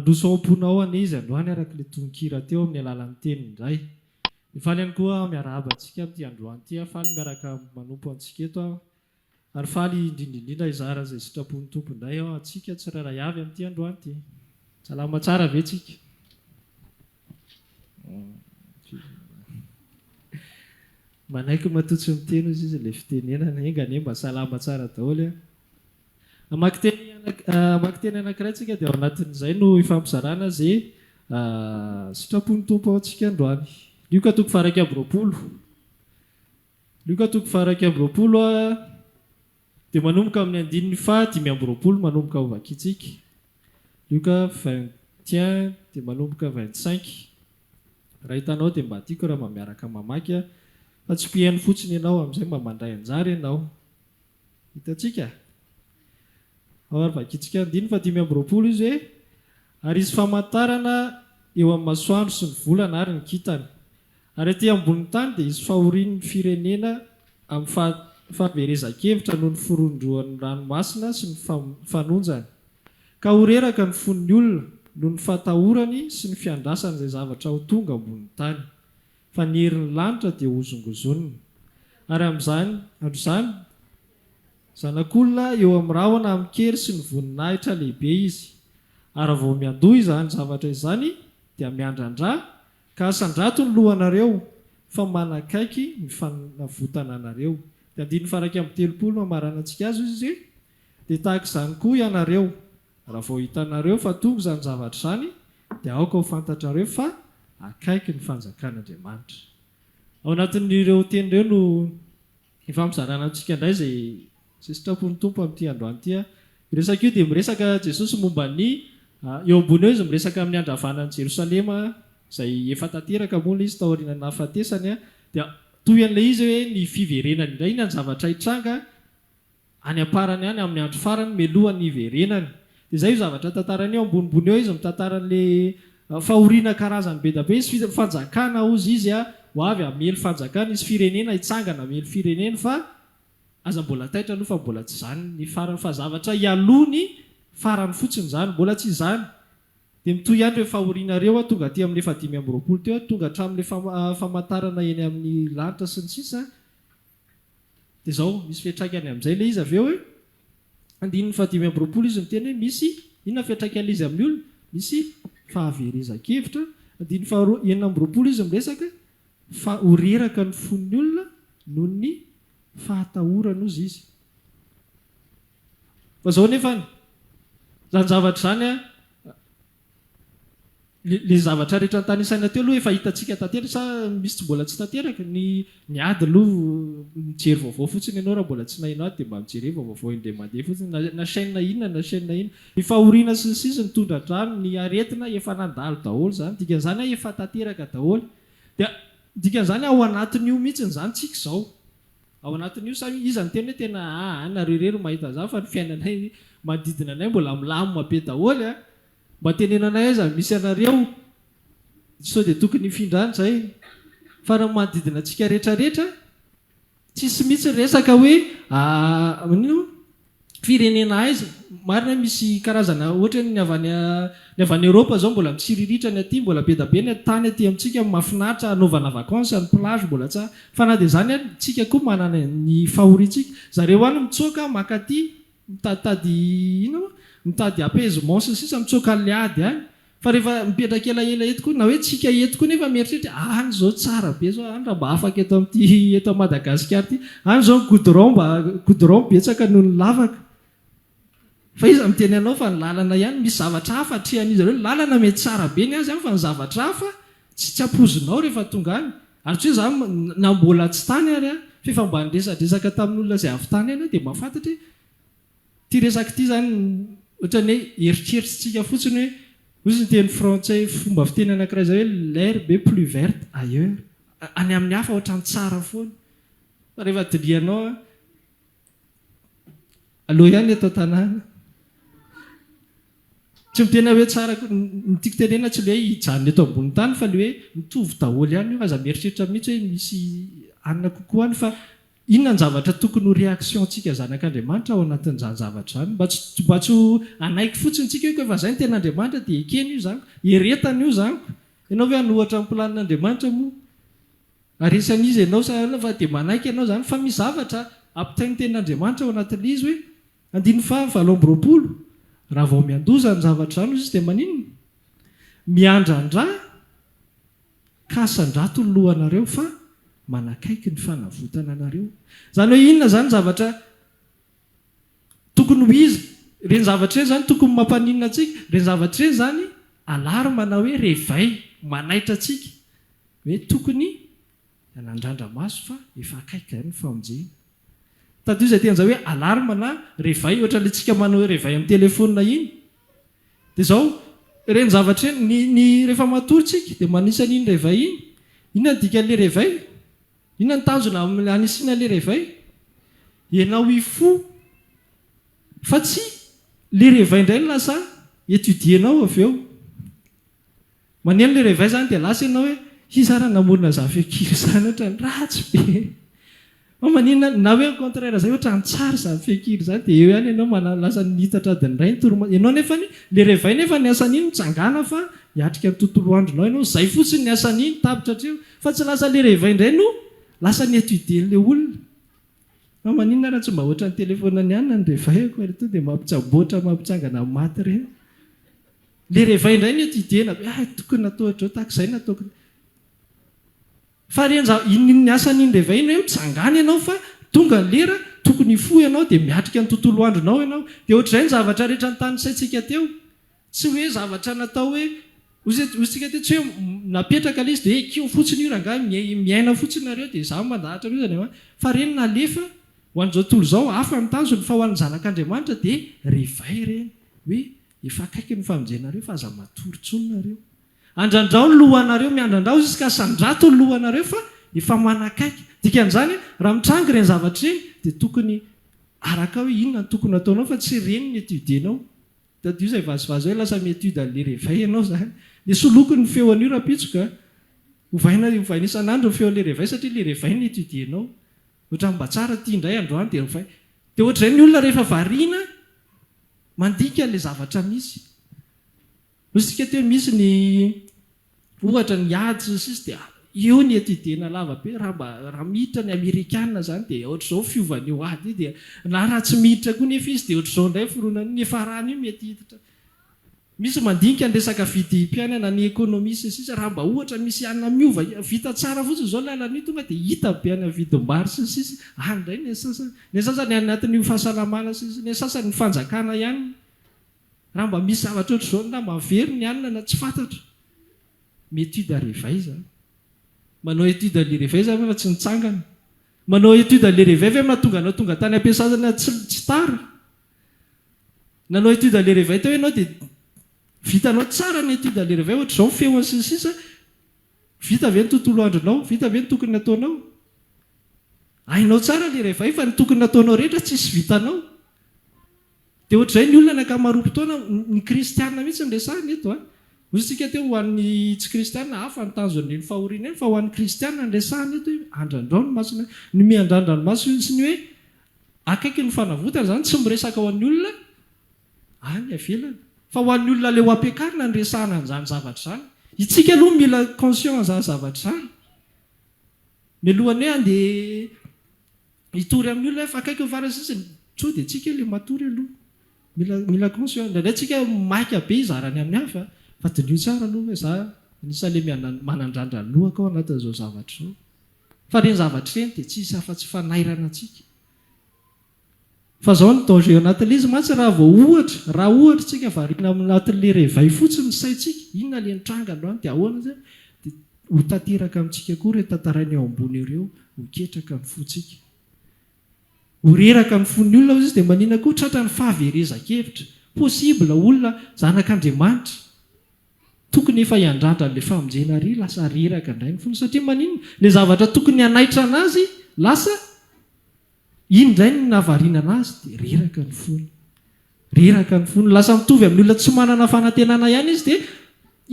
androso amponao any izy androany araka le tononkira teo amin'ny alalan'ny teniny indray. Faly ihany koa miarahaba antsika amin'ity androany ity, faly miaraka manompo antsika eto ary faly indrindrindrindra izara izay sitrapon'ny tompo indray ao antsika tsirairay avy amin'ity androany ity. Salama tsara ve tsika? Manaiky matotsy miteny izy ilay fitenenana engane mba salama tsara daholo. Maki teny anankiray tsika dia ao anatin'izay no ifampizarana izay sitrapon'ny tompo ao antsika androany. Lioka toko faraky amby roapolo. Lioka toko faraky amby roapolo dia manomboka amin'ny andininy dimy amby roapolo manomboka ho vakitsika. Lioka 21 dia manomboka 25. Raha hitanao dia mba tiako raha miaraka mamaky fa tsy pihany fotsiny ianao amin'izay mba mandray anjara ianao. Hitantsika? Ao ary vakitsika andiny dimy amby roapolo izy hoe ary izy famantarana eo amin'ny masoandro sy ny volana ary ny kintana. Ary aty ambonin'ny tany dia izy fahorian'ny firenena amin'ny fahaverezan-kevitra noho ny firondroan'ny ranomasina sy ny fanonjany. Ka horeraka ny fon'ny olona noho ny fahatahorany sy ny fiandrasany izay zavatra ho tonga ambonin'ny tany. Fa ny herin'ny lanitra dia hozongozonina. Ary amin'izany androizany zanak'olona eo amin'ny rahona amin'ny kery sy ny voninahitra lehibe izy. Ary vao miandoha izany zavatra izany dia miandrandra ka asandrato ny lohanareo fa manakaiky ny fanavotana anareo. Dia andiny faraky amin'ny telopolo mamarana antsika azy izy dia tahaka izany koa ianareo. Raha vao hitanareo fa tonga izany zavatra izany dia aoka ho fantatrareo fa akaiky ny fanjakan'Andriamanitra. Ao anatin'ireo teny ireo no ifampizarana antsika indray izay sitrapon'ny tompo amin'ity androany ity. Resaka io dia miresaka Jesosy momba ny eo ambony eo izy miresaka amin'ny andravanan'i Jerosalema izay efa tanteraka moa izy taoriana nahafatesany dia toy an'ilay izy hoe ny fiverenany indray ny zavatra hitranga any amparany any amin'ny andro farany melohan'ny hiverenany. Dia izay io zavatra tantarany eo ambonimbony eo izy mitantaran'ilay fahoriana karazany be da be izy fanjakana ozy izy ho avy amely fanjakana izy firenena hitsangana amely firenena fa aza mbola taitra aloha fa mbola tsy izany ny farany fa zavatra hialoha ny farany fotsiny izany mbola tsy izany. Dia mitoy ihany ireo fahorianareo tonga aty amin'ny dimy amby roapolo teo tonga hatramin'ilay famantarana eny amin'ny lanitra sy ny sisa. Dia izao misy fiantraikany amin'izay ilay izy avy eo hoe andininy dimy amby roapolo izy miteny hoe misy inona fiantraikan'ilay izy amin'ny olona? Misy fahaverezan-kevitra. Andininy enina amby roapolo izy miresaka fa horeraka ny fon'ny olona noho ny fahatahorana ozy izy. Fa izao nefa izany zavatra izany le zavatra rehetra notanisaina teo aloha efa hitantsika tanteraka sa misy tsy mbola tsy tanteraka ny ady aloha mijery vaovao fotsiny ianao raha mbola tsy nahinao ady dia mba mijery vaovao indray mandeha fotsiny na chaîne inona na chaîne inona. Ny fahoriana sy ny sisa ny tondra-drano ny aretina efa nandalo daholo izany dikan'izany efa tanteraka daholo. Dia dikan'izany ao anatin'io mihitsy izany tsika izao. Ao anatin'io sa iza ny tena hoe tena nareo rery mahita izany fa ny fiainanay manodidina anay mbola milamina be daholo mba tenenanay aiza misy anareo sao dia tokony hifindrany izay fa raha manodidina antsika rehetrarehetra tsisy mihitsy resaka hoe firenena aiza. Marina misy karazana ohatra ny avy Eropa zao mbola mitsiriritra ny aty mbola be da be ny tany aty amintsika mahafinaritra anaovana vakansa ny plage mbola tsara fa na dia izany tsika koa manana ny fahoriantsika. Zareo any mitsoaka makaty mitady apaisement sy sisa mitsoaka le ady any fa rehefa mipetraka ela eto koa na hoe tsika eto koa nefa mieritreritra any zao tsara be zao any raha mba afaka eto Madagasikara ity any zao goudron betsaka noho ny lavaka. Fa iza miteny anao fa ny lalana ihany misy zavatra hafa atrehan'izy ireo lalana mety tsara be ny azy fa ny zavatra hafa tsy apozinao rehefa tonga any. Ary tsy hoe za na mbola tsy tany ary fefa mba niresadresaka tamin'olona izay avy tany any dia mahafantatra ty resaka ity zany ohatran'ny hoe eritreritrintsika fotsiny hoe ozy ny teny frantsay fomba fiteny anankiray izay hoe l'herbe est plus verte ailleurs. Any amin'ny hafa ohatran'ny tsara foana fa rehefa dirianao aloha ihany eto tanàna tsy mitena hoe tsara nytiako tenena tsy le hoe hijanona eto ambony tany fa le hoe mitovy daholo ihany io aza mieritreritra mihitsy hoe misy anona kokoa any fa inona ny zavatra tokony ho réactiontsika zanak'Andriamanitra ao anatin'izany zavatra zany mba tsy anaiky fotsiny tsika hoe efa zay ny ten'Andriamanitra dia ekeny io zaniko eretana io zaniko ianao hoe anohatra ny planin'Andriamanitra moa aresan'izy ianao fa dia manaiky ianao zany fa misy zavatra ampitainy ten'Andriamanitra ao anatin'izy hoe 720 raha vao miandoza ny zavatra zany izy dia maninona miandrandra kasan-drato ny lohanareo fa manakaiky ny fanavotana anareo zany hoe inona zany zavatra tokony ho izy reny zavatra eny zany tokony mampaninona antsika reny zavatra eny zany alary manao hoe revay manaitra antsika hoe tokony anandrandra maso fa efa akaiky ny famonjena tato izay tenza hoe alarma na revay ohatra le tsika manao revay amin'ny telefonina iny dia zao reny zavatra eny ny rehefa matory tsika dia manisany iny revay iny inona ny dikan'le revay inona ny tanjona anisina le revay ianao ifo fa tsy le revay indray no lasa étudienao avy eo maneno le revay zany dia lasa ianao hoe izara namorona zavekira zany ohatra ny ratsy be manina na hoe contraire zay ohatra ny tsara zavekira zany dia eo ihany ianao lasa nitatra adiny ray nytoroma ianao nefa le revay nefa ny asan'iny mitsangana fa hiatrika ny tontolo andronao ianao zay fotsiny ny asan'iny tapitra atreo fa tsy lasa le revay indray no lasa ny étudien'le olona maninona raha tsy mba ohatra ny telefonany ihany ny revay ko to dia mampitsaboatra mampitsangana maty reny le revay indray ny étudiena tokony nataotrao takizay nataoko fa ny asan'iny revay iny hoe mitsangana ianao fa tonga ny lera tokony fo ianao dia miatrika ny tontolo andronao ianao dia ohatr'izay ny zavatra rehetra ny tany saintsika teo tsy hoe zavatra natao hoe otsika teo tsy hoe napetraka le izy dia kio fotsiny io ranga miaina fotsiny nareo dia za mandahatra io zany fa reny nalefa ho an'izao tontolo zao hafa mitazony fa ho an'ny zanak'Andriamanitra dia revay reny hoe efa akaiky ny famonjenareo fa aza matory tsononareo andrandrao ny lohanareo miandrandrao izy ka sandrato ny lohanareo fa efa manakaiky dikan'izany raha mitrangy reny zavatra eny dia tokony araka hoe inona ny tokony ataonao fa tsy reny ny étudienao tadio izay vazivazy hoe lasa miétude an'le revay ianao zany dia soloko ny feo an'io raha pitsoka hovaina isan'andro ny feon'le revay satria le revay ny étudienao ohatra mba tsara tia indray androany dia revay dia ohatr'izay ny olona rehefa variana mandika le zavatra misy osika teo misy ny ohatra ny ady sisy dia eo ny étudiena lava be raha miditra ny amerikana zany dia ohatr'izao fiovan'io ady io dia na raha tsy miditra koa nefa izy dia ohatr'izao indray foronany ny efarany io mety hiditra misy mandinika ny resaka vidim-piainana ny ekonomisa sisa raha mba ohatra misy anina miova vita tsara fotsiny zao lalany tonga dia hita be any vidim-bary sisy andray ny sasany anatin'io fahasalamana sisy ny sasany ny fanjakana ihany raha mba misy zavatra ohatr'izao na mavery ny anina na tsy fantatra métude revay zany manao étude le revay zany fa tsy nitsangana manao étude le revay ve mahatonga anao tonga tany ampiasana tsy tara nanao étude le revay teo ianao dia vitanao tsara ny étude le revay ohatr'izao feony sisisa vita ve ny tontolo andronao vita ve ny tokony nataonao ainao tsara le revay fa ny tokony nataonao rehetra tsisy vitanao dia ohatr'izay ny olona nakamarom-potoana ny kristianina mihitsy nyresahany eto ozytsika teo ho an'ny tsy kristianina hafa ny tanjony ny fahoriana eny fa ho an'ny kristianina nresahany eto andrandrao ny masina ny miandrandra ny maso sy ny hoe akaiky ny fanavotana zany tsy miresaka ho an'ny olona any avelany fa ho an'ny olona le ho ampiakarina ny resahana n'izany zavatra zany itsika aloha mila conscient zany zavatra zany mialohany hoe andeha hitory amin'ny olona fa akaiky ny farany sisiny tso dia tsika le matory aloha mila conscient ndraindray tsika maika be izarany amin'ny hafa fa dinio tsara aloha hoe za anisan'le manandrandra ny lohaka ao anatin'izao zavatra zao fa reny zavatra reny dia tsisy afa-tsy fanairana antsika fa zao ny danger anatin'le izy matsy raha ohatra tsika variana anatin'le revay fotsiny saitsika inona le nitranga androany dia ahoana zay dia ho tanteraka amintsika koa re tantarainy ao ambony ireo ho ketraka ny fotsika ho reraka ny fon'ny olona izy dia manina koa tratra ny fahaverezan-kevitra possible olona zanak'Andriamanitra tokony efa hiandrandra n'le famonjena ry lasa reraka indray ny fony satria manina le zavatra tokony hanaitra anazy lasa iny indray ny nahavariana anazy dia reraka ny fony lasa mitovy amin'ny olona tsy manana fanantenana ihany izy dia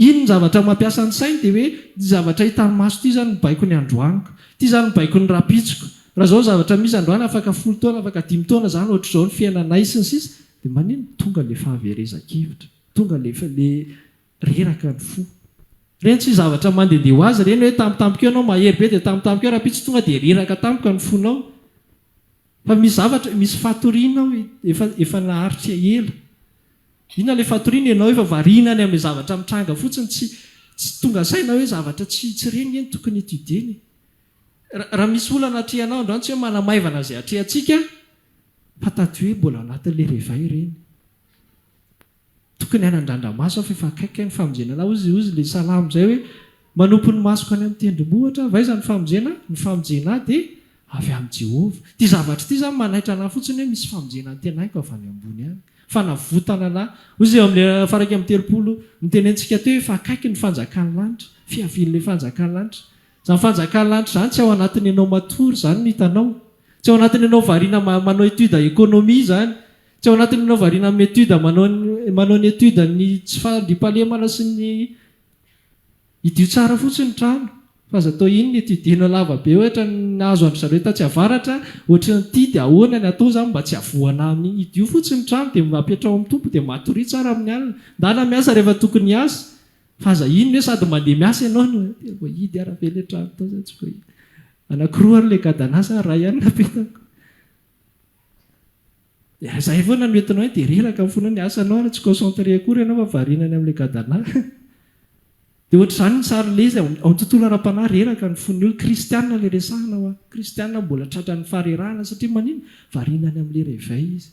iny ny zavatra mampiasa ny sainy dia hoe zavatra hitany maso ty zany ny baiko ny androaniko ty zany ny baiko ny rapitsiko raha zao zavatra misy androany afaka 10 taona afaka 5 taona zany ohatr'izao ny fiainana isy ny sisa dia manino tonga le fahaverezan-kevitra tonga le reraka ny fo reny tsy zavatra mandehandeha ho azy reny hoe tampotampoka eo anao mahery be dia tampotampoka eo raha pitsy tonga dia reraka tampoka ny fonao fa misy zavatra misy fatorianao efa naharitra ela inona le fatoriana ianao efa varinany amin'ilay zavatra mitranga fotsiny tsy tonga saina hoe zavatra tsy reny eny tokony etudeny raha misy olana atrehanao androany tsy hoe manamaivana izay atrehantsika fa taty hoe mbola anatin'le revay reny tokony hanandrandra-maso fa efa akaiky ny famonjena ozy le salamo zay hoe manompo ny masoko any amin'ny tendrombohitra vaiza ny famonjena dia avy amin'ny Jehova ty zavatra ty zany manaitra anahy fotsiny hoe misy famonjena ny tena haiko avy any ambony any fanavotana anahy ozy eo amin'le faraky amin'ny 30 mitenentsika teo hoe fa akaiky ny fanjakan'ny lanitra fiavin'le fanjakan'ny lanitra zany fanjakan'ny lanitra zany tsy ao anatin'ny ianao matory zany ny hitanao tsy ao anatin'ny ianao variana manao étude économie zany tsy ao anatin'ny ianao variana amin'ny étude manao ny étude ny tsy fandripalemana sy ny idio tsara fotsiny trano fa za tao iny ny étudiena lava be ohatra nahazo andro zareo tatsy avaratra ohatra ny ty dia ahoana ny atao zany mba tsy avoana amin'ny idio fotsiny trano dia mampiatrao amin'ny tompo dia matoria tsara amin'ny alina ndana miasa rehefa tokony asa fa za iny hoe sady mandeha miasa ianao no idy arabe le trano tao zany tsy anankiroa ary le gadanasa raha ihany napetako zay foana no entinao hoe dia reraka ny fona ny asanao ary tsy concentré akory ianao fa varinany amin'le gadana dia ohatra izany ny sary le izy ao amin'ny tontolo ara-panahy reraka ny fon'ny olo kristianina le resahana ho kristianina mbola tratra ny faharerahana satria manino varinany amin'le revay izy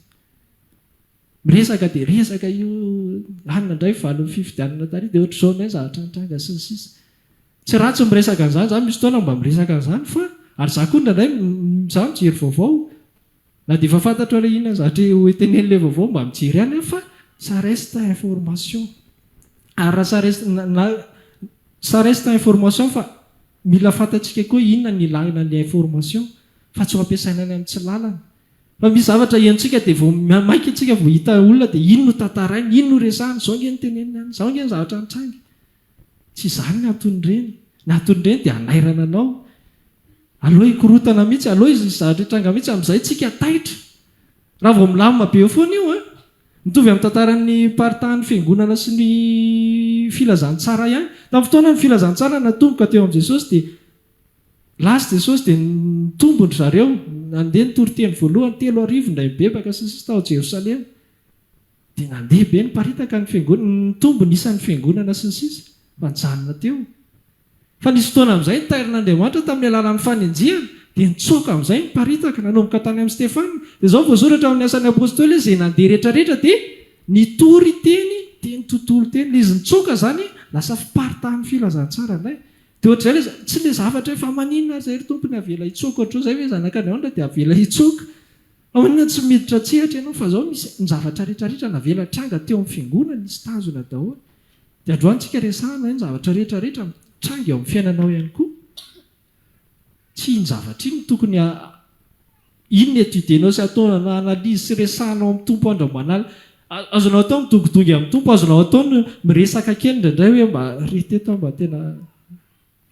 miresaka dia resaka io anina indray valon'ny fifidianana tary dia ohatra izao nay zavatra nitranga sy ny sisa tsy ratsy miresaka an'izany zany misy fotoana mba miresaka an'izany fa ary za koa ndraindray za mijery vaovao na dia efa fantatra hoe inona zavatra hoetenen'le vaovao mba mijery ihany fa ça reste information ary raha ça reste information fa mila fantatsika koa inona ny ilana ny information fa tsy ho ampiasaina any amin'ny tsy lalana fa misy zavatra iantsika dia vao maiky antsika vao hita olona dia ino no tantarainy ino no resahany zao nge ny tenenina any zao nge ny zavatra nitrangy tsy izany ny aton'ireny ny aton'ireny dia anairana anao aloha hikorotana mihitsy aloha izy zavatra hitranga mihitsy amin'izay tsika taitra raha vao milamina be eo foana io mitovy amin'ny tantaran'ny partahan'ny fiangonana sy ny filazantsara ihany tamin'ny fotoana ny filazantsara natomboka teo amin'i Jesosy dia lasy Jesosy dia nitombony zareo nandeha nitoroteny voalohany 3 arivo ndray bebaka sy tao Jerosalema dia nandeha be niparitaka ny fiangonana nitombony isan'ny fiangonana sy ny sisa fa nijanona teo fa nisy fotoana amin'izay nitahirin'Andriamanitra tamin'ny alalan'ny fanenjehana dia nitsoaka amin'izay niparitaka nanomboka tany amin'ny Stefana dia izao voasoratra amin'ny asan'ny apôstôly izay nandeha rehetrarehetra dia nitory teny dia nitontolo teny izy nitsoaka zany lasa fiparitahan'ny filazantsara indray dia ohatra izay tsy le zavatra hoe fa maninona zay ry tompony avela hitsoaka ohatr'izao zay hoe zanak'Andriamanitra dia avela hitsoaka maninona tsy miditra tsehatra ianao fa zao misy ny zavatra rehetrarehetra navela tranga teo amin'ny fiangonana nisy tazona daholo dia androantsika resahana ny zavatra rehetrarehetra tranga eo amin'ny fiainanao ihany koa tsy ny zavatra iny tokony iny ny étudienao sy ataonao analyse sy resahanao amin'ny tompo andro manala azonao atao midongodongy amin'ny tompo azonao atao miresaka kely indraindray hoe mba reteto mba tena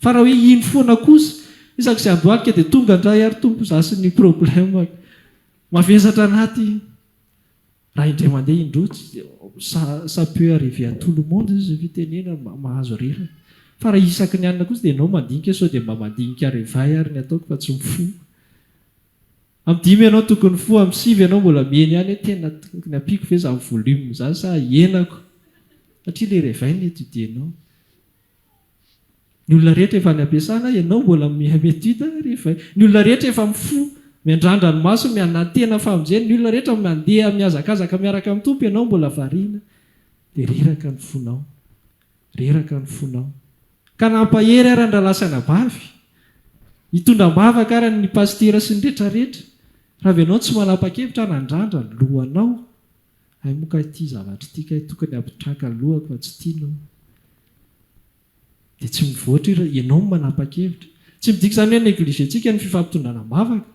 fa raha hoe iny foana kosa isaka izay andohalika dia tonga indray ary tompo za sy ny problème mavesatra anaty raha indray mandeha indrotsy ça peut arriver à tout le monde izy fitenena mahazo reraka fa raha isaky ny anina kosa dia ianao mandinika sao dia mba mandinika revay ary ny ataoko fa tsy mifo amin'ny 5 ianao tokony fo amin'ny 6 ianao mbola miheny ihany tena tokony ampiko ve za amin'ny volume zany sa henako satria le revay ny étudienao ny olona rehetra efa ny ampiasana ianao mbola miétude revay ny olona rehetra efa mifo miandrandra ny maso mianna tena famonjeny ny olona rehetra mandeha miazakazaka miaraka amin'ny tompo ianao mbola variana dia reraka ny fonao reraka ny fonao ka nampahery ary andralasana bavy hitondram-bavaka ary ny pastera sy ny rehetrarehetra raha venao tsy manapa-kevitra nandrandra ny lohanao ay moka ity zavatra tika tokony ampitraka ny lohako fa tsy tianao dia tsy mivoatra ianao manapa-kevitra tsy midika izany hoe negligentsika ny fifampitondrana-bavaka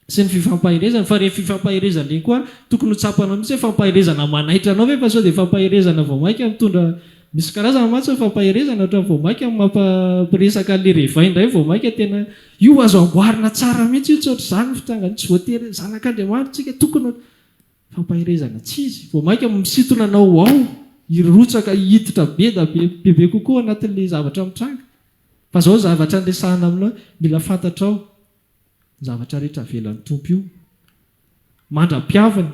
sy ny fifampahirezana fa rehefa fifampahirezana iny koa tokony ho tsapanao mihitsy hoe fampahirezana manaitra anao ve fa sao dia fampahirezana vao mainka mitondra misy karazana matsy fampahirezana ohatra vao maika mampiresaka le revay indray vao maika tena io azo amboarina tsara mihitsy io tsy ohatr' izany fitangany tsy voatery zanak'Andriamanitra tsika tokony fampahirezana tsy izy vao maika misintona anao ao irotsaka hiditra be da bebe kokoa anatin'le zavatra mitranga fa zao zavatra andresahana aminao mila fantatrao zavatra rehetra avelan'ny tompo io mandra-piavany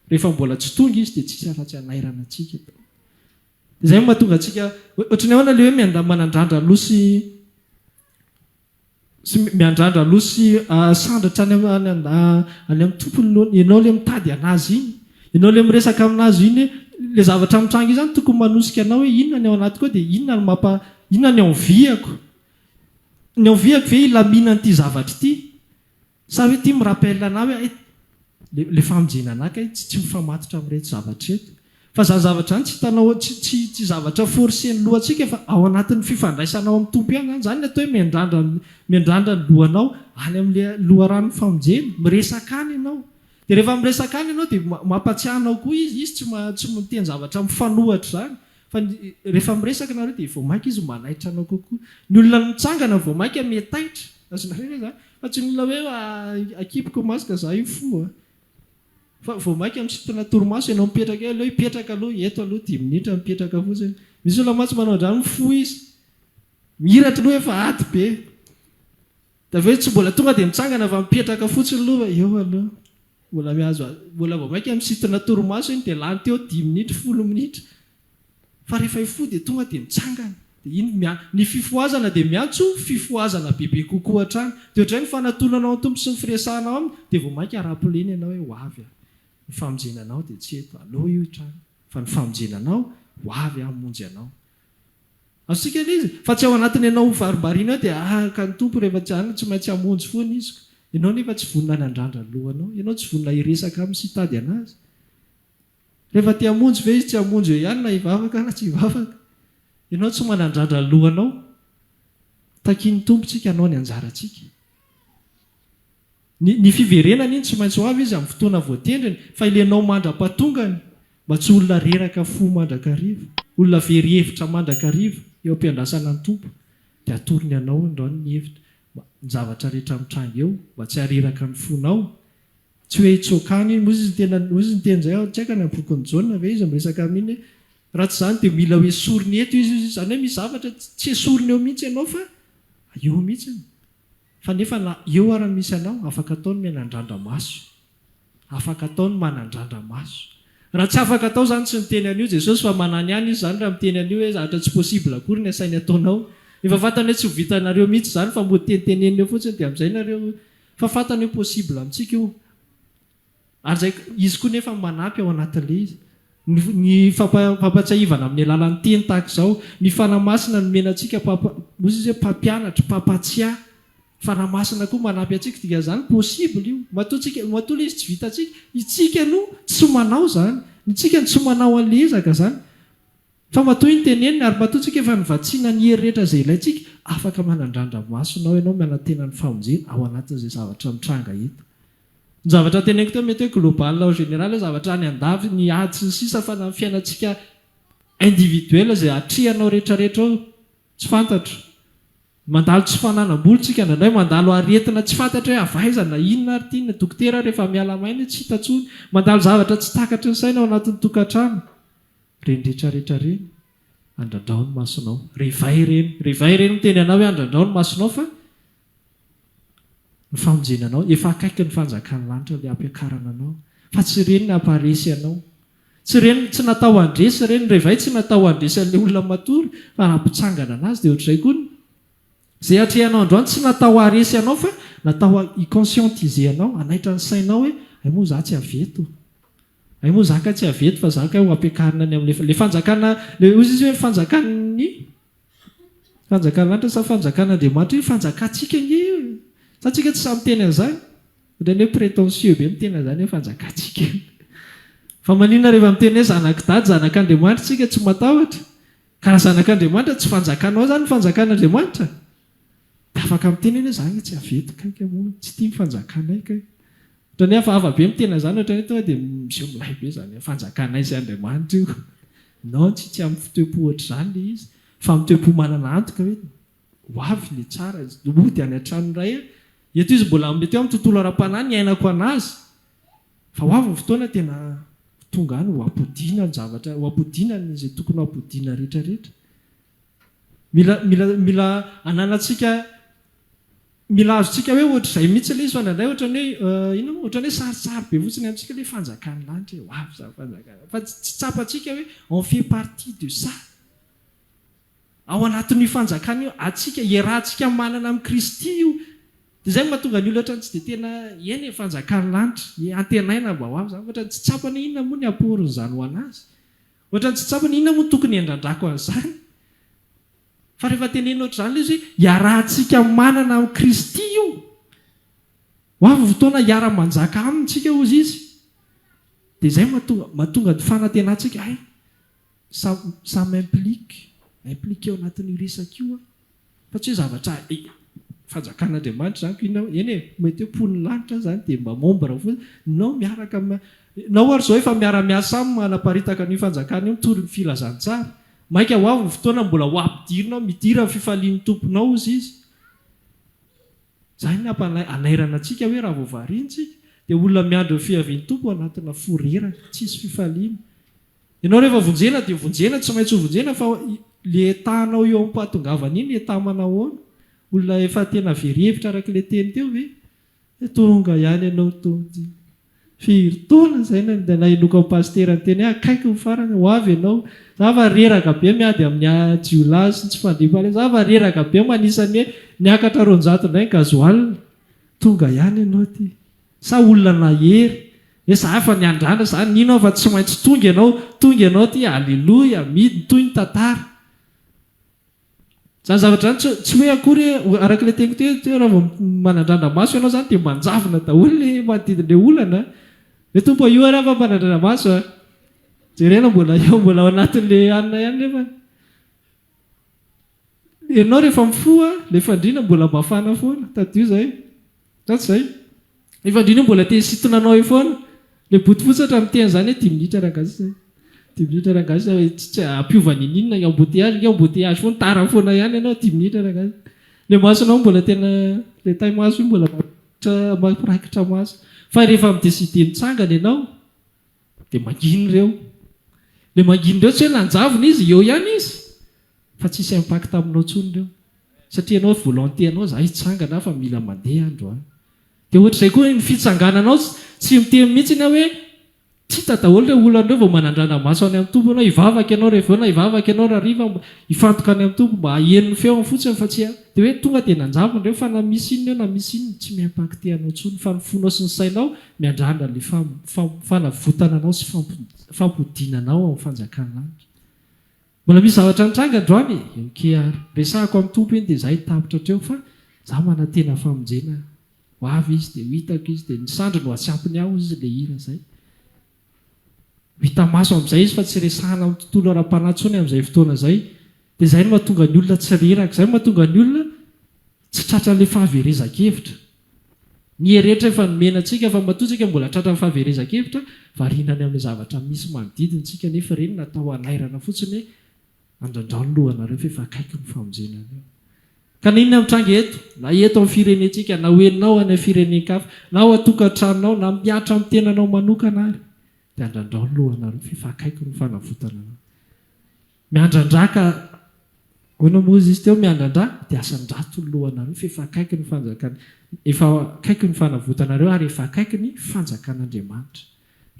rehefa mbola tsy tonga izy dia tsisy afa-tsy anairana antsika izay mahatonga antsika ohatrany ahoana le hoe manandrandra losy miandrandra losy sandratra any amin'ny tompony ianao le mitady anazy iny ianao le miresaka aminazy iny le zavatra mitranga io zany tokony manosika anao hoe inona ny ao anaty koa dia inona ny aoviako ve ilaminan'ity zavatra ity sa hoe ty mirapelina anao hoe le famonjena anaka tsy mifamatotra amin'irety zavatra reto fa za zavatra any tsy hitanao tsy zavatra forceny lohantsika fa ao anatin'ny fifandraisanao amin'ny tompo ihany zany ny atao hoe miandrandra ny lohanao any amin'le loharano famonjena miresaka any ianao dia rehefa miresaka any ianao dia mampatsiahanao koa izy tsy miteny zavatra mifanohatra zany fa rehefa miresaka nareo dia vao maika izy manaitra anao kokoa ny olona mitsangana vao maika metaitra azonareny zany fa tsy ny olona hoe akipoko masika za io foa fa vao maika misintona torimaso ianao mipetraka aloha hipetraka aloha eto aloha 10 minitra mipetraka fotsiny misy olona matsy manao andrano mifo izy mihiratra aloha efa aty be da hoe tsy mbola tonga dia mitsangana fa mipetraka fotsiny aloha eo aloha mbola mihazo mbola vao maika misintona torimaso iny dia lany teo 10 minitra 10 minitra fa rehefa ifo dia tonga dia mitsangana dia iny ny fifoazana dia miantso fifoazana bebe kokoa hatrany dia ohatray ny fanatonanao ny tompo sy ny firesahanao aminy dia vao maika rapoleny ianao hoe ho avy ny famonjenanao dia tsy eto aloha io trano fa ny famonjenanao ho avy hamonjy anao azosika le izy fa tsy ao anatiny ianao varibariana dia ka ny tompo rehefa tsy any tsy maintsy hamonjy foana izy ianao nefa tsy vonina ny andrandra ny lohanao ianao tsy vonina hiresaka amin'ny sy hitady anazy rehefa ty hamonjy ve izy tsy hamonjy eo ihany na hivavaka na tsy hivavaka ianao tsy manandrandra ny lohanao takiany tompontsika anao ny anjarantsika ny fiverenana iny tsy maintsy ho avy izy amin'ny fotoana voatendriny fa ilenao mandra-patongany mba tsy olona reraka fo mandrakarivo olona very-hevitra mandrakarivo eo am-piandrasana ny tompo dia atorony anao ndao ny hevitra ny zavatra rehetra mitranga eo mba tsy hareraka ny fonao tsy hoe hitsokany iny ozy ny teny zay tsy haika ny ampokony jauna ve izy miresaka amin'iny raha tsy zany dia mila hoe sorony eto izy zany hoe misy zavatra tsy esorony eo mihitsy ianao fa eo mihitsiny fa nefa na eo ara misy anao afaka ataony manandrandra maso afaka ataony manandrandra maso raha tsy afaka atao zany tsy miteny an'io jesosy fa manany ihany izy zany raha miteny an'io hoe zavatra tsy possible akory ny asainy ataonao efa fantany hoe tsy hovitanareo mihitsy zany fa mbo teniteneny eo fotsiny dia amin'izay nareo fa fantany hoe possible amintsika io ary zay izy koa nefa manampy ao anatin'le izy ny fampatsaivana amin'ny alalan'ny teny tahaka izao ny fanamasina nomenantsika ozy izy hoe mpampianatra mpampatsiah fanamasina koa manampy antsika dia zany possible io matola izy tsy vitantsika itsika no tsy manao zany itsika ny tsy manao an'le ezaka zany fa matoa iny teneniny ary matoa tsika efa nivatsiana ny hery rehetra zay ilayntsika afaka manandrandra masonao ianao manantena ny famonjena ao anatin'izay zavatra mitranga eto ny zavatra teneniko teo mety hoe global au général zavatra any andavy ny ady sy ny sisa fa na fiainantsika individuel zay atrihanao rehetrarehetra ao tsy fantatro mandalo tsy fananam-boly tsika ndraindray mandalo aretina tsy fantatra hoe avaizana inona ary ty ny dokotera rehefa mialamainy tsy hitantsony mandalo zavatra tsy takatra ny saina ao anatin'ny tokantrano reny rehetrarehetra reny andrandrao ny masonao revay reny miteny anao hoe andrandrao ny masonao fa ny famonjenanao efa akaiky ny fanjakany lanitra le ampiakarana anao fa tsy reny ny amparesy anao tsy reny tsy natao andresy reny revay tsy natao andresy an'le olona matory fa nampitsangana anazy dia ohatr'izay koa zay atrehanao androany tsy natao aresy anao fa natao iconscientize anao anaitra ny sainao hoe ay moa za tsy aveto ay moa zaka tsy aveto fa zaka ho ampiakarina any am'le fanjakana le ozy izy hoe fanjakany lanitra sa fanjakan'andriamanitra hoe fanjakantsika nge sa tsika tsy samy teny an'izany ohatrany hoe prétentieux be miteny an'izany hoe fanjakantsika fa maninona rehefa miteny hoe zanak'dady zanak'andriamanitra tsika tsy matahotra ka raha zanak'andriamanitra tsy fanjakanao zany fanjakan'andriamanitra dia afaka miteny hoe zany tsy aveto kaiky moa tsy tia mifanjakanay kai ohatrany hoe afaava be mitena zany ohatrany hoe tonga dia miseo milay be zany fanjakanay sy andriamanitra io non tsy tsy amin'ny fitoepo ohatra zany le izy fa mitoepo manana antoka hoe ho avy le tsara ody any an-trano ray eto izy mbola mety eo amin'ny tontolo ara-panahy ny ainako anazy fa ho avy ny fotoana tena tonga any ho ampodiana ny zavatra ho ampodiana izay tokony ho ampodiana rehetrarehetra mila ananantsika mila azontsika hoe ohatr'izay mihitsy le izy fa nandray ohatrany hoe ino ohatrany hoe sarisary be fotsiny amintsika le fanjakany lanitra ho avy za fanjakana fa tsy tsapantsika hoe on fait partie de ça ao anatin'io fanjakana io atsika iarahantsika manana amin'ny Kristy io dia izay mahatonga ny olona ohatrany tsy dia tena eny fanjakany lanitra antenaina mba ho avy zany ohatrany tsy tsapany inona moa ny aporin'izany ho anazy ohatrany tsy tsapany inona moa tokony endrandrako an'izany fa rehefa tenena ohatr'izany le izy hoe iarahantsika manana amin'ny Kristy io ho avy fotoana iara-manjaka amintsika ozy izy dia izay mahatonga ny fanantenantsika hay ça m'implique eo anatin'io resaka io fa tsy hoe zavatra fanjakan'Andriamanitra zany ko inona eny mety hoe pony lanitra zany dia mba mombra fo nao miaraka nao ary zao efa miara-miasa aminy manaparitaka ny fanjakana io mitory ny filazantsara maika ho avy ny fotoana mbola ho ampidirinao midira ny fifalian'ny tomponao izy izy zany anairana antsika hoe raha voavariantsika dia olona miandro ny fiavian'ny tompo anatina forerana tsisy fifaliana ianao rehefa vonjena dia vonjena tsy maintsy ho vonjena fa le etanao eo ampahatongavana iny etamanao ona olona efa tena verihevitra araka le teny teo ve tonga ihany ianao tonga firy-taona zay dia nahinoko amin'ny pastera ny teny akaiky ny farany ho avy ianao zava reraka be miady amin'ny jiolazy sy tsy fandrimpale zava reraka be manisany hoe niakatra ronjato indray ny gazoalina tonga ihany ianao ty sa olona nahery za efa niandrana zany ninao fa tsy maintsy tonga ianao ty alleloia midy toy ny tantara zany zavatra zany tsy hoe akory araka le teniko te raha vao manandrana maso ianao zany dia manjavona daholo le manodidin'le olana le tompo io ary afa manandrana maso jerena mbola eo mbola ao anatin'le anina ihany nefa ianao rehefa mifoa le fandriana mbola mafana foana tadio zay satsy zay le fandriana mbola te sitonanao eo foana le botifotsatra miteny zany hoe 10 minitra rangazy zay 10 minitra rangazy tsy ampiovany ininona embouteillage foana tara foana ihany ianao 10 minitra rangazy le masonao mbola tena le tay maso io mbola mampiraikitra maso fa rehefa mideside mitsangana ianao dia manginy ireo le manginy ireo tsy hoe lanjavona izy eo ihany izy fa tsisy impact aminao tsony ireo satria ianao volonté anao za hitsangana fa mila mandeha andro any dia ohatr'izay koa ny fitsangananao tsy miteny mihitsy na hoe tsy hita daholo le olonareo vao manandrana maso any amin'ny tompo anao ivavaka ianao rehevona ivavaka ianao raha riva ifantoka any amin'ny tompo mba hahenony feony fotsiny fa tsy dia hoe tonga dia nanjavona ireo fa na misy inona eo na misy inona tsy miimpacte anao tsony fa ny fonao sy ny sainao miandrana le fanavotana anao sy fampodinanao amin'ny fanjakana lanitra mbola misy zavatra nitranga androany keary resahako amin'ny tompo iny dia za hitapitra treo fa za manantena famonjena ho avy izy dia hitako izy dia nisandro no asiampiny aho izy le hira zay hita maso amin'izay izy fa tsy resahana amin'ny tontolo ara-panantsony amin'izay fotoana zay dia zay no mahatonga ny olona tsy reraka zay mahatonga ny olona tsy tratran'le fahaverezakevitra ny heretra efa nomena antsika fa matotsika mbola tratra ny fahaverezakevitra varinany amin'ny zavatra misy manodidintsika nefa ireny natao anairana fotsiny hoe andrandrano lohanareo fa efa akaiky ny famonjenaneo ka na inona mitranga eto na eto amin'ny firenentsika na hoeninao any amin'ny firenenkafa na ao atokantranonao na miatra amin'ny tenanao manokana ary dia andrandrano lohanareo fa efa akaiky ny fanavotana anao miandrandraka hoana mozy izy teo miandrandra dia asandrato ny lohanareo fa efa akaiky ny fanjakana efa akaiky ny fanavotanareo ary efa akaiky ny fanjakan'Andriamanitra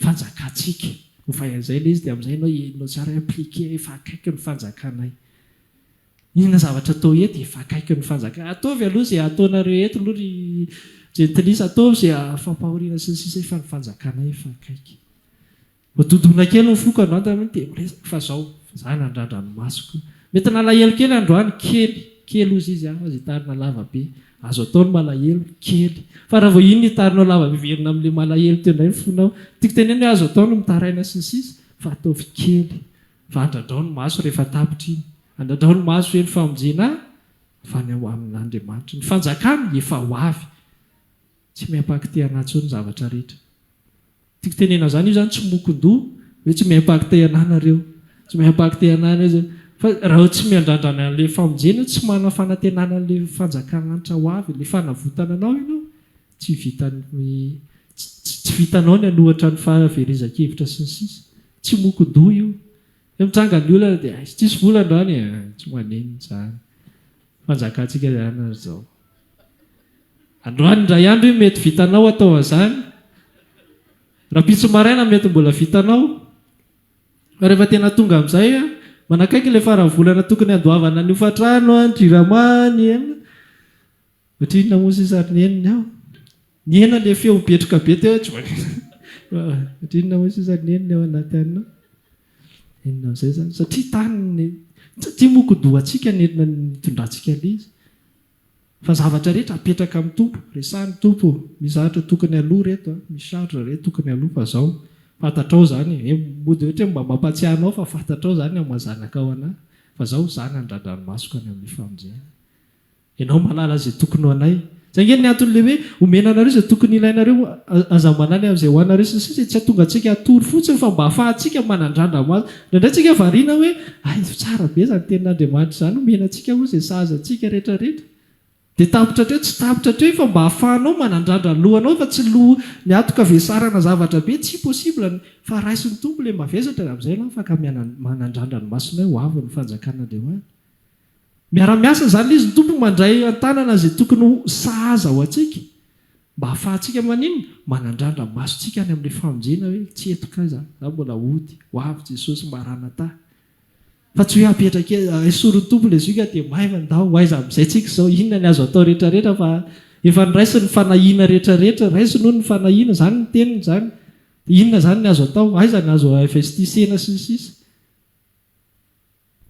fanjakantsika hofayan'izay le izy dia amin'izay ianao enao tsara impliqué efa akaiky ny fanjakanay inona zavatra atao eto efa akaiky ny fanjakana ataovy aloha zay ataonareo eto aloha ry gentilisa ataovy zay fampahoriana sy ny sisa efa ny fanjakanay efa akaiky dodona kely ny foka androany tamin'ny dia miresaka fa zao za nandrandra ny masoko mety nalahelo kely androany kely ozy izy azy hitarina lava be azo ataony malahelo kely fa raha vao iny hitarinao lava miverina amin'le malahelo teo indray ny fonao tiako teneny hoe azo ataony mitaraina sy ny sisa fa ataovy kely fa andrandrao ny maso rehefa tapitra iny andrandrao ny maso hoe ny famonjena fa ny amin'Andriamanitra ny fanjakany efa ho avy tsy miimpacte anatsy ny zavatra rehetra tiako tenena zany io zany tsy mokondoha hoe tsy miimpacte ananareo tsy mampaky-tenana izy fa raha tsy miandrandran an'le famonjena tsy manana fanantenana an'le fanjakananitra ho avy le fanavotana anao ianao tsy vitanao ny anohatra ny fahaverizan-kevitra sy ny sisa tsy moko-doha io mitranga ny olana dia tsisy volandrany tsy maneniny zany fanjakantsika zany zao androany ndray andro io mety vitanao atao azany raha pitso maraina mety mbola vitanao rehefa tena tonga amin'izay manakaiky ilay faravolana tokony andoavana ny ofatrano driramany ohatrinona moa sisary ny eniny aho ny ena le feo mipetroka be teo ohatrinona moa sisary ny eniny ao anaty anina enina amin'izay zany satria taniny satria moko-doha atsika nenina nitondrantsika le izy fa zavatra rehetra apetraka amin'ny tompo resahany tompo mizahatra tokony aloha reto misahatra reto tokony aloha fa zao fantatrao zany mody ohatra mba mampatsiahanao fa fantatrao zany amazanaka ao anahy fa zao zany andradranomasoko any amin'ny famonjena ianao malala zay tokony ho anay zay nge ny antony le hoe omenanareo zay tokony ilainareo azamanany am'izay hoanareo sisy tsy atonga antsika atory fotsiny fa mba ahafahantsika manandrandra mazo ndraindray tsika variana hoe tsara be zany tenin'andriamanitra zany omenantsika moa zay sahaza antsika rehetrarehetra dia tapitra treo tsy tapitra treo fa mba hahafahanao manandrandra ny lohanao fa tsy loha ny atoka vesarana zavatra be tsy possible fa raisiny tompo le mavesatra amin'izay anao afaka manandrandra ny masonay ho avy ny fanjakan'andriamanitra miara-miasa zany izy ny tompo mandray an-tanana zay tokony sahaza ho atsika mba hahafahantsika manino manandrandra masontsika any amin'ilay famonjena hoe tsy etoka zany za mbola ody ho avy Jesosy marana ta fa tsy hoe apetraka esorony tompo le zika dia mahay mandao aiza amin'izay tsika zao inona ny azo atao rehetrarehetra fa efa niraisy ny fanahiana rehetrarehetra raisy noho ny fanahiana zany ny teniny zany inona zany ny azo atao aiza ny azo investisena sy ny sisa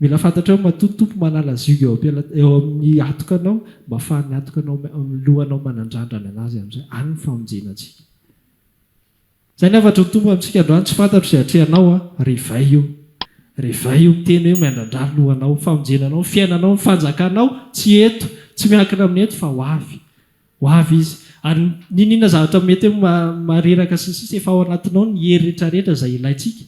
mila fantatra eo matontompo manala ziga eo amin'ny atokanao mba ahafahany atokanao lohanao manandrandrana anazy amin'izay any ny famonjenantsika zay ny afatra ny tompo amintsika androany tsy fantatro izay atrehanao revay io revay io miteny hoe miandrandra lohanao famonjenanao fiainanao ny fanjakanao tsy eto tsy miankina amin'ny eto fa ho avy izy ary ninina zavatra mety mareraka sy sisa efa ao anatinao ny hery rehetrarehetra izay ilayntsika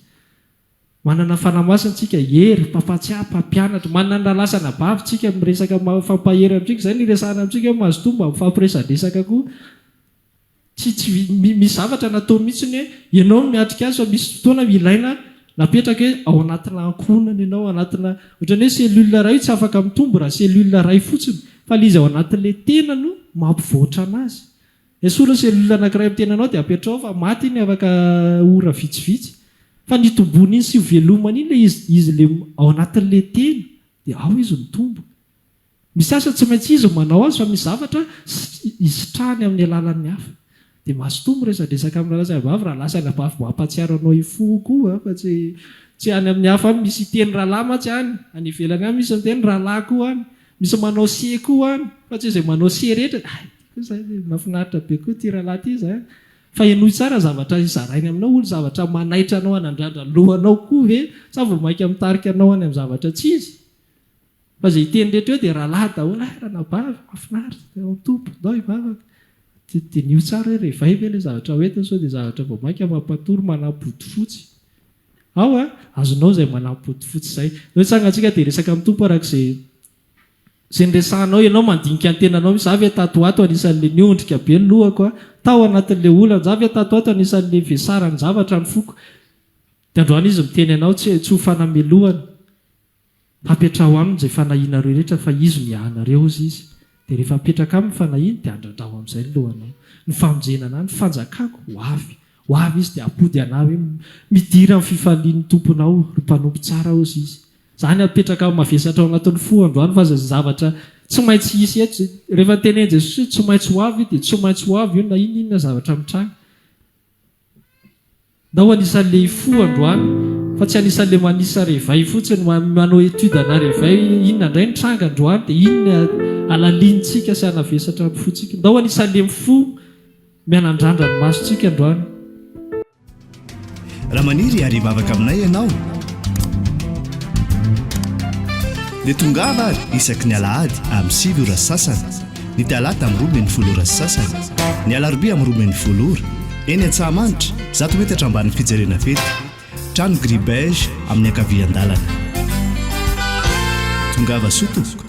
manana fanamasintsika hery mpampatsiahy mpampianatra manana lasana bavytsika miresaka fampahery amintsika zay niresahana amintsika mahazo tomba mifampiresadresaka koa tsy misy zavatra natao mihitsiny hoe ianao miatrika azy fa misy fotoana ilaina napetraka hoe ao anatina ankonana ianao anatina ohatrany hoe selula ray tsy afaka mitombo raha selula ray fotsiny fa le izy ao anatin'le tena no mampivoatra anazy esora selula anankiray amin'ny tenanao dia apetrao fa maty iny afaka ora vitsivitsy fa nitombony iny sy velomany iny le izy le ao anatin'le tena dia ao izy mitombo misy asa tsy maintsy izy manao azy fa misy zavatra isitrahany amin'ny alalan'ny hafa dia mahazotombo resadresaka amin'ny lalazay abavy raha lasa ny abavy mampatsiaranao ifo koa fa tsy any amin'ny hafa any misy teny rahalahy matsy any ivelany any misy teny rahalahy koa any misy manao se koa any fa tsy izay manao se rehetra mafinaritra be koa ty rahalahy ty zay fa enoy tsara zavatra izarainy aminao olo zavatra manaitra anao anandrandra lohanao koa ve sa vao mainka mitarika anao any amin'ny zavatra tsy izy fa zay teny rehetra eo dia rahalahy daholo raha nabavy mafinaritra tompo dao ivavaka dia nio tsara hoe revay ve le zavatra hoentiny sao dia zavatra vao mainka mampatory manampody fotsy ao azonao zay manampody fotsy zay hoe tsangatsika dia resaka amin'ny tompo arak'izay nyresahanao ianao mandinika ny tenanao misy zavy tatoato anisan'le niondrika be ny lohako tao anatin'le olana zavy tatoato anisan'le vesara ny zavatra ny foko dia androany izy miteny anao tsy ho fanamelohany hapetrao aminy zay fanahianareo rehetra fa izy miahanareo izy dia rehefa apetraka amin'ny fanahiny dia andrandrao amin'izay ny lohanao ny famonjenana ny fanjakako ho avy izy dia apody anah hoe midira amin'ny fifalian'ny tomponao ry mpanompo tsara ozy izy zany apetraka mavesatra ao anatin'ny fo androany fa zay zavatra tsy maintsy isy eto rehefa teneny Jesosy tsy maintsy ho avy dia tsy maintsy ho avy io na inona zavatra mitranga ndao anisan'le fo androany fa tsy anisan'le manisa revay fotsiny manao etude ana revay inona indray nitranga androany dia inona alalintsika sy anavesatra ny fotsika ndao anisan'le mifo mianandrandra ny masontsika androany raha maniry ary vavaka aminay ianao dia tongava ary isaky ny alahady amin'ny 7 ora sasany ny talata amin'ny 12 ora sasany ny alarobia amin'ny 12 ora eny Antsahamanitra 100 metatra ambanin'ny fijerena fety trano gribege amin'ny ankavian-dalana tongava sotoko